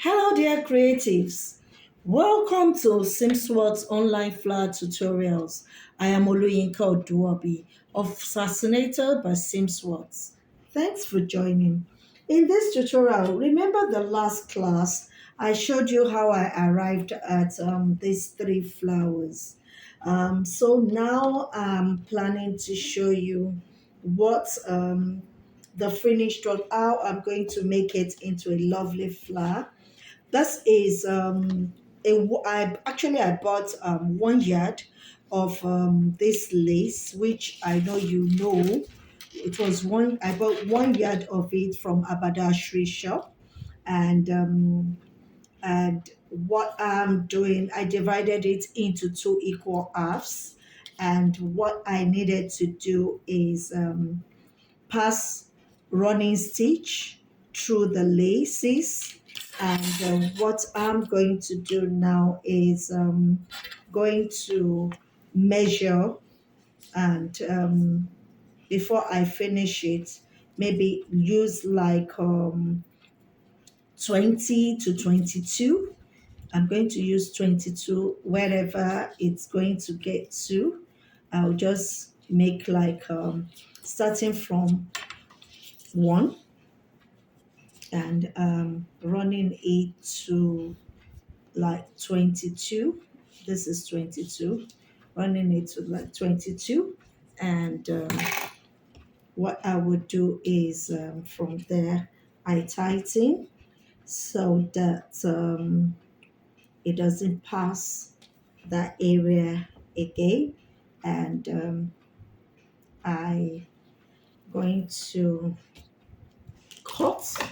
Hello, dear creatives. Welcome to Simsworth's online flower tutorials. I am Oluyinka Oduobi of Fascinator by Simsworth. Thanks for joining. In this tutorial, remember the last class, I showed you how I arrived at these three flowers. So now I'm planning to show you what the finished one, how I'm going to make it into a lovely flower. This is I bought 1 yard of this lace, which I know you know. It was one. I bought 1 yard of it from Abadashri shop, and what I'm doing, I divided it into two equal halves, and what I needed to do is pass running stitch through the laces. And what I'm going to do now is going to measure, and before I finish it, maybe use like 20 to 22. I'm going to use 22 wherever it's going to get to. I'll just make like starting from 1 and running it to like 22. This is 22, running it to like 22. And what I would do is from there, I tighten so that it doesn't pass that area again. And I going to cut.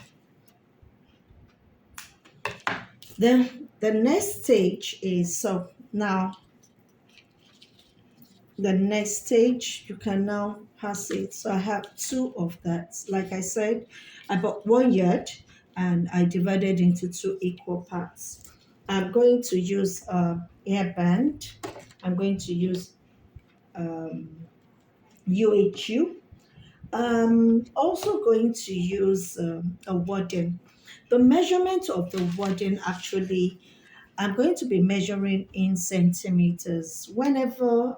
Then the next stage is, so now the next stage you can now pass it. So I have two of that. Like I said, I bought 1 yard and I divided into two equal parts. I'm going to use hairband. I'm going to use UHU. Also going to use a wording. The measurement of the wording, actually, I'm going to be measuring in centimeters. Whenever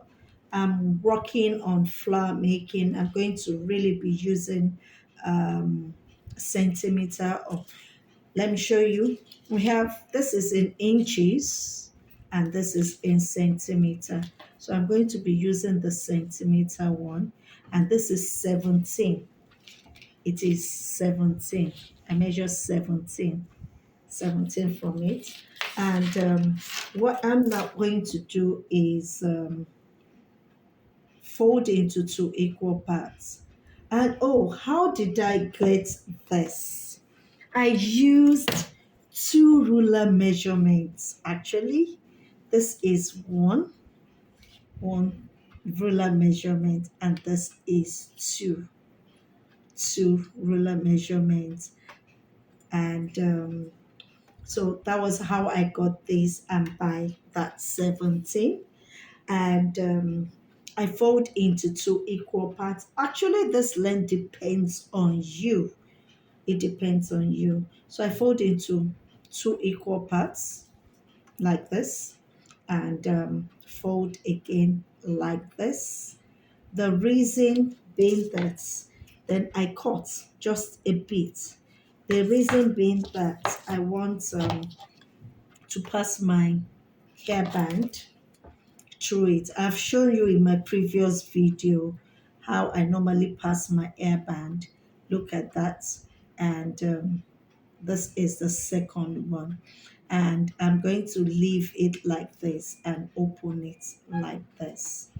I'm working on flower making, I'm going to really be using centimeter. Of, let me show you. We have, this is in inches and this is in centimeter. So I'm going to be using the centimeter one, and this is 17. It is 17. I measure 17 from it. And what I'm now going to do is fold into two equal parts. And oh, how did I get this? I used two ruler measurements. Actually, this is one ruler measurement, and this is two ruler measurements. And so that was how I got this, and by that 17. And I fold into two equal parts. Actually, this length depends on you. It depends on you. So I fold into two equal parts like this, and fold again like this. The reason being that then I cut just a bit. The reason being that I want to pass my hairband through it. I've shown you in my previous video how I normally pass my hairband. Look at that. And this is the second one. And I'm going to leave it like this and open it like this.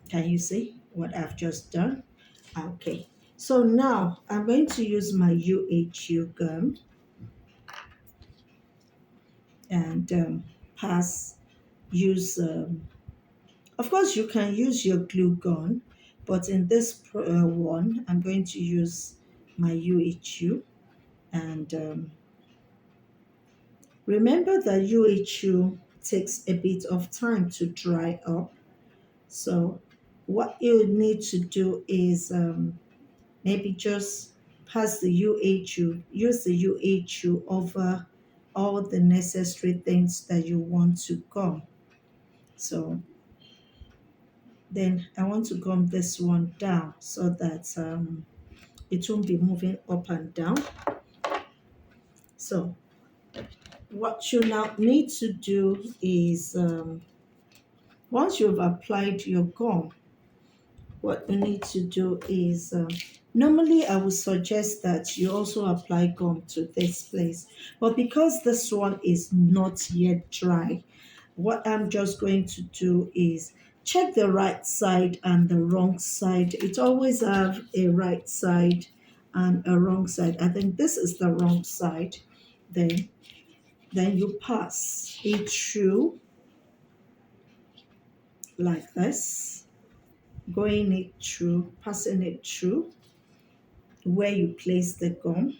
Can you see what I've just done? Okay. So now I'm going to use my UHU gum and use, of course you can use your glue gun, but in this one, I'm going to use my UHU. And remember that UHU takes a bit of time to dry up. So what you need to do is maybe just pass the UHU, use the UHU over all the necessary things that you want to gum. So then I want to gum this one down so that it won't be moving up and down. So what you now need to do is once you've applied your gum, what you need to do is normally I would suggest that you also apply gum to this place, but because this one is not yet dry, what I'm just going to do is check the right side and the wrong side. It always have a right side and a wrong side. I think this is the wrong side. Then you pass it through like this, going it through, passing it through where you place the gum.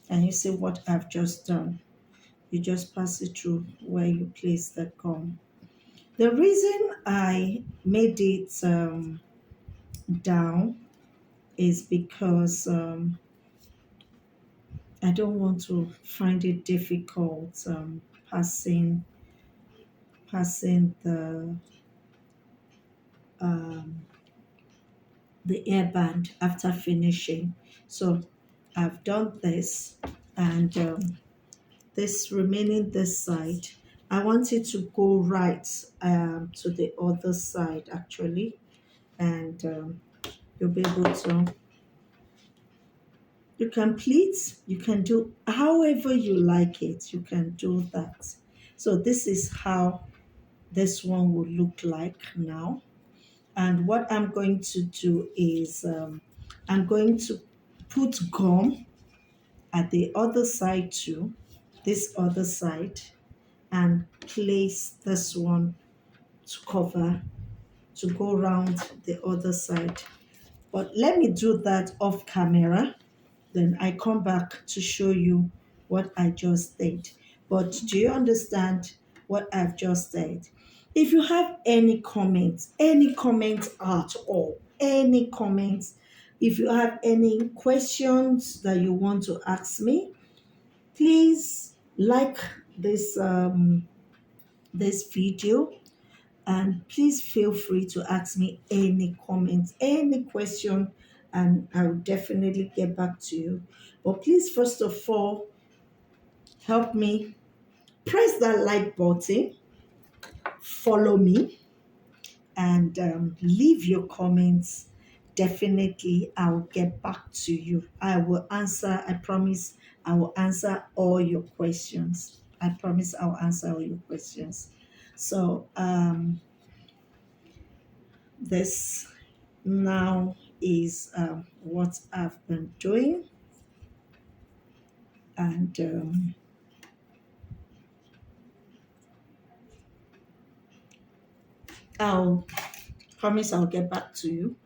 And you see what I've just done. You just pass it through where you place the gum. The reason I made it down is because I don't want to find it difficult passing um, the airband after finishing. So I've done this, and this remaining this side, I want it to go right to the other side actually, and you'll be able to, you can pleat, you can do however you like it, you can do that. So this is how this one will look like now. And what I'm going to do is I'm going to put gum at the other side too, this other side, and place this one to cover, to go around the other side. But let me do that off camera, then I come back to show you what I just did. But do you understand what I've just said? If you have any comments at all, any comments, if you have any questions that you want to ask me, please like this this video, and please feel free to ask me any comments, any question, and I'll definitely get back to you. But please, first of all, help me press that like button, follow me, and leave your comments. Definitely, I'll get back to you. I will answer, I promise, I will answer all your questions. I promise I'll answer all your questions. So, this now is what I've been doing, and I'll promise I'll get back to you.